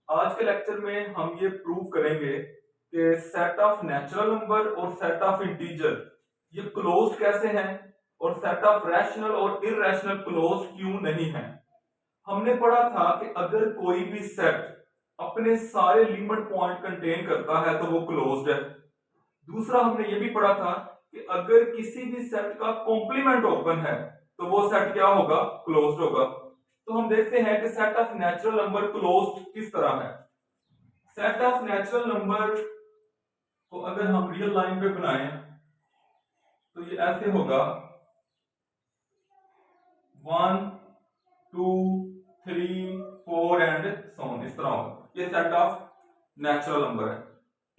आज के लेक्चर में हम ये प्रूव करेंगे कि सेट ऑफ नेचुरल नंबर और सेट ऑफ इंटीजर ये क्लोज्ड कैसे हैं और सेट ऑफ रैशनल और इररेशनल क्लोज क्यों नहीं है। हमने पढ़ा था कि अगर कोई भी सेट अपने सारे लिमिट पॉइंट कंटेन करता है तो वो क्लोज्ड है। दूसरा हमने ये भी पढ़ा था कि अगर किसी भी सेट का कॉम्प्लीमेंट ओपन है तो वो सेट क्या होगा, क्लोज्ड होगा। तो हम देखते हैं कि set of natural number closed किस तरह है। सेट ऑफ नेचुरल नंबर को अगर हम रियल लाइन पे बनाएं तो ये ऐसे होगा 1 2 3 4 एंड सो ऑन, इस तरह होगा। ये सेट ऑफ नेचुरल नंबर है।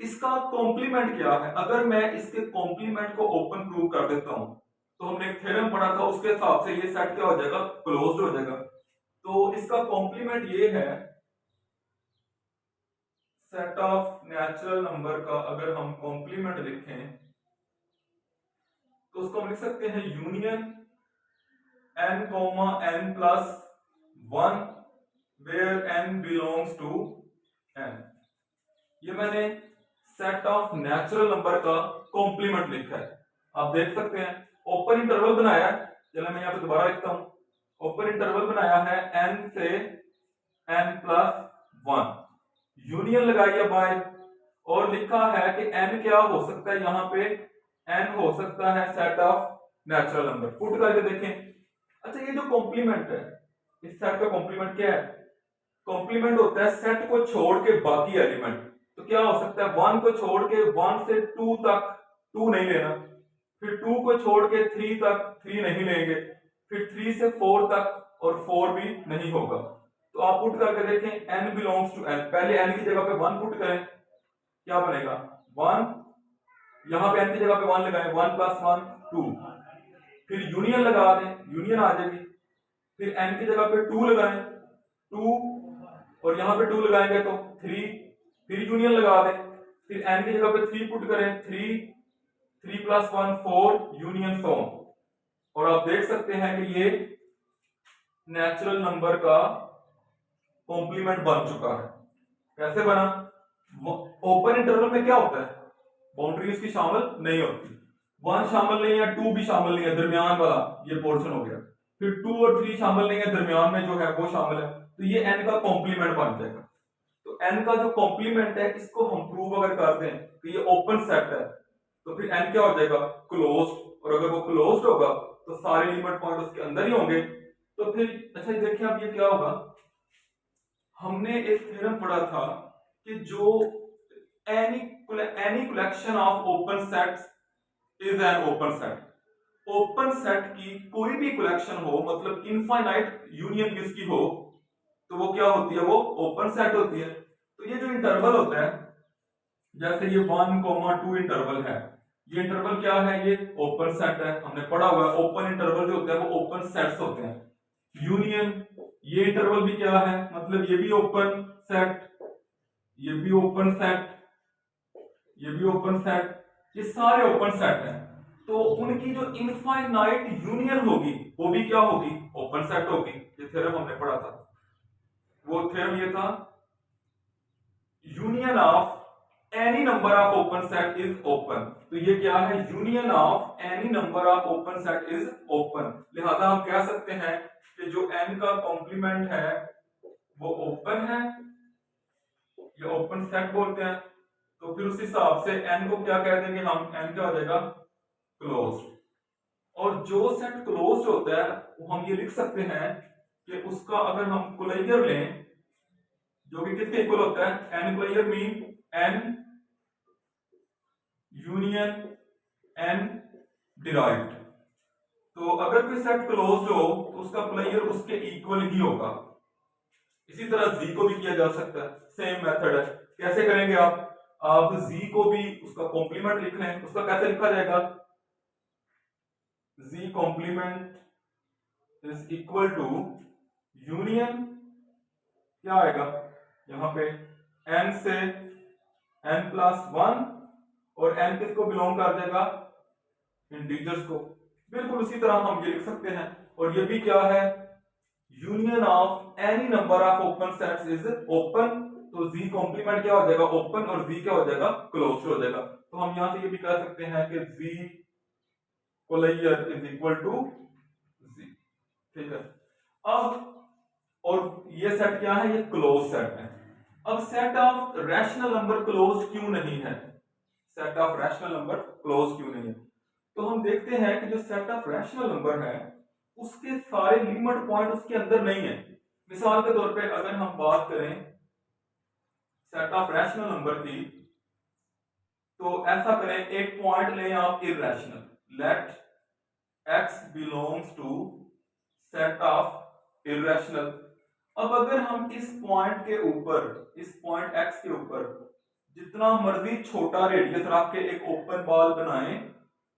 इसका कॉम्प्लीमेंट क्या है? अगर मैं इसके कॉम्प्लीमेंट को ओपन प्रूव कर देता हूं तो हमने एक थ्योरम पढ़ा था, उसके हिसाब से ये सेट क्या हो जाएगा, क्लोज्ड हो जाएगा। तो इसका कॉम्प्लीमेंट ये है, सेट ऑफ नेचुरल नंबर का अगर हम कॉम्प्लीमेंट लिखें तो उसको हम लिख सकते हैं union n comma n plus 1 where n belongs to n। ये मैंने सेट ऑफ नेचुरल नंबर का कॉम्प्लीमेंट लिखा है। आप देख सकते हैं ओपन इंटरवल बनाया है। चलो मैं यहां पे दोबारा लिखता हूं। ओपन इंटरवल बनाया है n से n प्लस 1, यूनियन लगाई है बाय, और लिखा है कि n क्या हो सकता है, यहां पे n हो सकता है set of natural number. Put करके देखें। अच्छा, ये जो कॉम्प्लीमेंट है, इस सेट का कॉम्प्लीमेंट क्या है? कॉम्प्लीमेंट होता है सेट को छोड़ के बाकी एलिमेंट। तो क्या हो सकता है, 1 को छोड़ के 1 से 2 तक 2 नहीं लेना, फिर 2 को छोड़ के 3 तक 3 नहीं लेंगे, फिर 3 से 4 तक और 4 भी नहीं होगा। तो आप पुट करके देखें n बिलोंग्स टू n। पहले n की जगह पे 1 पुट करें, क्या बनेगा 1, यहां पे n की जगह पे 1 लगाएं, 1 प्लस 1 2, फिर यूनियन लगा दें, यूनियन आ जाएगी। फिर n की जगह पे 2 लगाएं 2, और यहां पे 2 लगाएंगे तो 3, फिर यूनियन लगा दें, फिर n की जगह पे 3 पुट करें 3, 3 प्लस 1 4, यूनियन सो। और आप देख सकते हैं कि ये नेचुरल नंबर का कॉम्प्लीमेंट बन चुका है। कैसे बना? ओपन इंटरवल में क्या होता है, बाउंड्री इसकी शामिल नहीं होती, 1 शामिल नहीं है, 2 भी शामिल नहीं है, दरमियान वाला ये पोर्शन हो गया। फिर 2 और 3 शामिल नहीं है, दरमियान में जो है वो शामिल है। तो ये n का कॉम्प्लीमेंट बन जाएगा। तो n का जो कॉम्प्लीमेंट है, इसको हम प्रूव अगर कर दें कि ये ओपन सेट है तो फिर n क्या हो जाएगा, क्लोज्ड। और अगर वो क्लोज्ड होगा तो सारे लिमिट पॉइंट उसके अंदर ही होंगे। तो फिर अच्छा देखिए अब ये क्या होगा, हमने एक थ्योरम पढ़ा था कि जो any any collection of open sets is an open set. Open set की कोई भी कलेक्शन हो, मतलब इनफाइनाइट यूनियन किसकी हो, तो वो क्या होती है, वो ओपन सेट होती है। तो ये जो इंटरवल होता है, जैसे ये 1,2 इंटरवल है, ये इंटरवल क्या है, ये ओपन सेट है। हमने पढ़ा हुआ है ओपन इंटरवल जो होते हैं वो ओपन सेट्स होते हैं। यूनियन, ये इंटरवल भी क्या है, मतलब ये भी ओपन सेट, ये भी ओपन सेट, ये भी ओपन सेट, ये सारे ओपन सेट हैं। तो उनकी जो इनफाइनाइट यूनियन होगी वो भी क्या होगी, ओपन सेट होगी। ये थ्योरम हमने पढ़ा था। वो थ्योरम ये था, union of any number of open set is open. तो ये क्या है, union of any number of open set is open. लिहाजा हम कह सकते हैं कि जो n का कॉम्प्लीमेंट है वो ओपन है, ये ओपन सेट बोलते हैं। तो फिर उस हिसाब से n को क्या कह देंगे हम, n क्या हो जाएगा, क्लोज्ड। और जो सेट क्लोज्ड होता है वो हम ये लिख सकते हैं कि उसका अगर हम क्लोजर लें, जो कि किसके इक्वल होता है, n closure mean n union n derived. तो अगर कोई सेट क्लोज्ड हो तो उसका क्लोजर उसके इक्वल ही होगा। इसी तरह z को भी किया जा सकता है, सेम मेथड है। कैसे करेंगे आप z को भी उसका कॉम्प्लीमेंट लिख लें। उसका कैसे लिखा जाएगा, z complement is equal to union, क्या आएगा यहां पे n से n प्लस 1, और n किसको बिलोंग कर देगा, इंटीजर्स को। बिल्कुल उसी तरह हम ये लिख सकते हैं। और ये भी क्या है, union of any number of open sets is open. तो z कॉम्प्लीमेंट क्या हो जाएगा, ओपन, और z क्या हो जाएगा, क्लोज हो जाएगा। तो हम यहां से ये भी कह सकते हैं कि z कोलैयर इज इक्वल टू z। ठीक है। अब और ये सेट क्या है, ये क्लोज सेट है। अब set of rational number close क्यों नहीं है, set of rational number close क्यों नहीं है? तो हम देखते हैं कि जो सेट ऑफ रैशनल नंबर है उसके सारे लिमिट पॉइंट उसके अंदर नहीं है। मिसाल के तौर पे अगर हम बात करें सेट ऑफ रैशनल नंबर की, तो ऐसा करें, एक पॉइंट लें आप irrational, let x belongs to set of irrational. अब अगर हम इस पॉइंट के ऊपर, इस पॉइंट x के ऊपर जितना मर्जी छोटा रेडियस रख के एक ओपन बॉल बनाएं,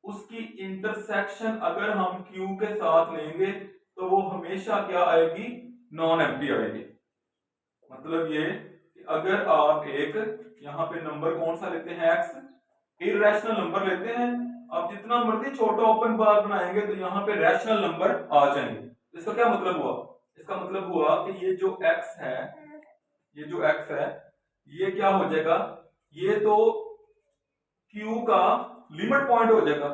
उसकी इंटरसेक्शन अगर हम q के साथ लेंगे तो वो हमेशा क्या आएगी, नॉन एम्प्टी आएगी। मतलब ये कि अगर आप एक यहां पे नंबर कौन सा लेते हैं, x, इररेशनल नंबर लेते हैं, आप जितना मर्जी छोटा ओपन बार बनाएंगे तो यहाँ पे रैशनल नंबर आ जाएंगे। इसका क्या मतलब हुआ, इसका मतलब हुआ कि ये जो x है, ये जो x है, ये क्या हो जाएगा, ये तो q का लिमिट पॉइंट हो जाएगा।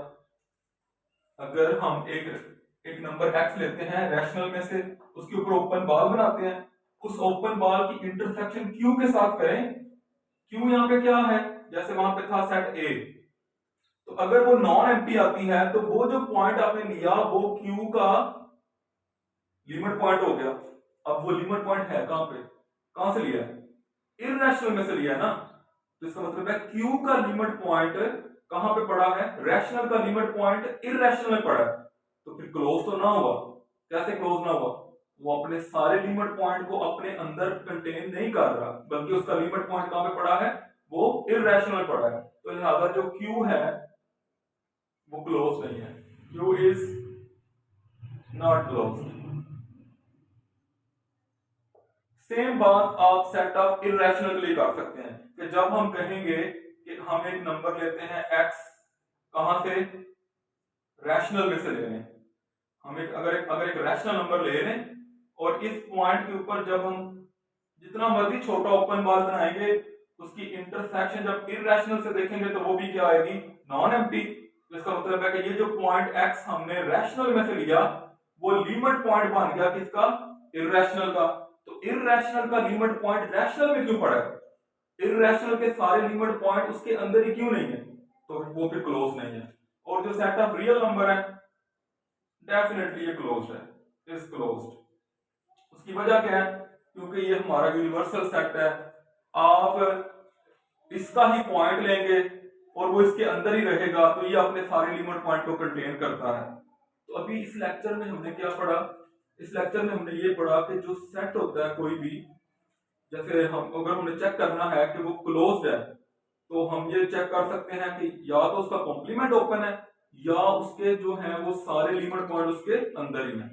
अगर हम एक नंबर x लेते हैं रैशनल में से, उसके ऊपर ओपन बॉल बनाते हैं, उस ओपन बॉल की इंटरसेक्शन q के साथ करें, q यहाँ पे क्या है, जैसे वहां पे था सेट a, तो अगर वो नॉन एम्प्टी आती है तो वो जो पॉइंट आपने लिया वो q का लिमिट पॉइंट हो गया। अब वो लिमिट पॉइंट है कहां पे, कहां से लिया है, इररेशनल में से लिया है ना, तो इसका मतलब है q का लिमिट पॉइंट कहां पे पड़ा है, रैशनल का लिमिट पॉइंट इररेशनल में पड़ा है। तो फिर क्लोज तो ना हुआ। कैसे क्लोज ना हुआ, वो अपने सारे लिमिट पॉइंट को अपने अंदर कंटेन नहीं कर रहा, बल्कि उसका लिमिट पॉइंट कहां पे पड़ा है, वो इररेशनल में पड़ा है। तो लिहाजा जो q है वो क्लोज नहीं है, q is not close. Same बात आप सेट ऑफ इररेशनल के लिए कर सकते हैं कि जब हम कहेंगे कि हम एक नंबर लेते हैं x, कहां से, रैशनल में से ले लें, हम अगर एक रैशनल नंबर ले लें और इस पॉइंट के ऊपर जब हम जितना मर्जी छोटा ओपन बॉल बनाएंगे, उसकी इंटरसेक्शन जब इररेशनल से देखेंगे तो वो भी क्या आएगी, नॉन एम्प्टी। इसका मतलब है कि ये जो पॉइंट x हमने रैशनल में से लिया वो लिमिट पॉइंट बन गया किसका, इररेशनल का। तो इररेशनल का लिमिट पॉइंट रैशनल में क्यों पड़ा है, इररेशनल के सारे लिमिट पॉइंट उसके अंदर ही क्यों नहीं है, तो वो फिर क्लोज नहीं है। और जो सेट ऑफ रियल नंबर है डेफिनेटली ये क्लोज्ड है, इज क्लोज्ड। उसकी वजह क्या है, क्योंकि ये हमारा यूनिवर्सल सेट है। आप इसका ही पॉइंट लेंगे और वो इसके अंदर ही रहेगा, तो ये अपने सारे लिमिट पॉइंट को कंटेन करता है। तो अभी इस लेक्चर में हमने क्या पढ़ा, इस लेक्चर में हमने ये पढ़ा कि जो सेट होता है कोई भी, जैसे हम अगर हमें चेक करना है कि वो क्लोज्ड है, तो हम ये चेक कर सकते हैं कि या तो उसका कॉम्प्लीमेंट ओपन है या उसके जो है वो सारे लिमिट पॉइंट उसके अंदर ही है।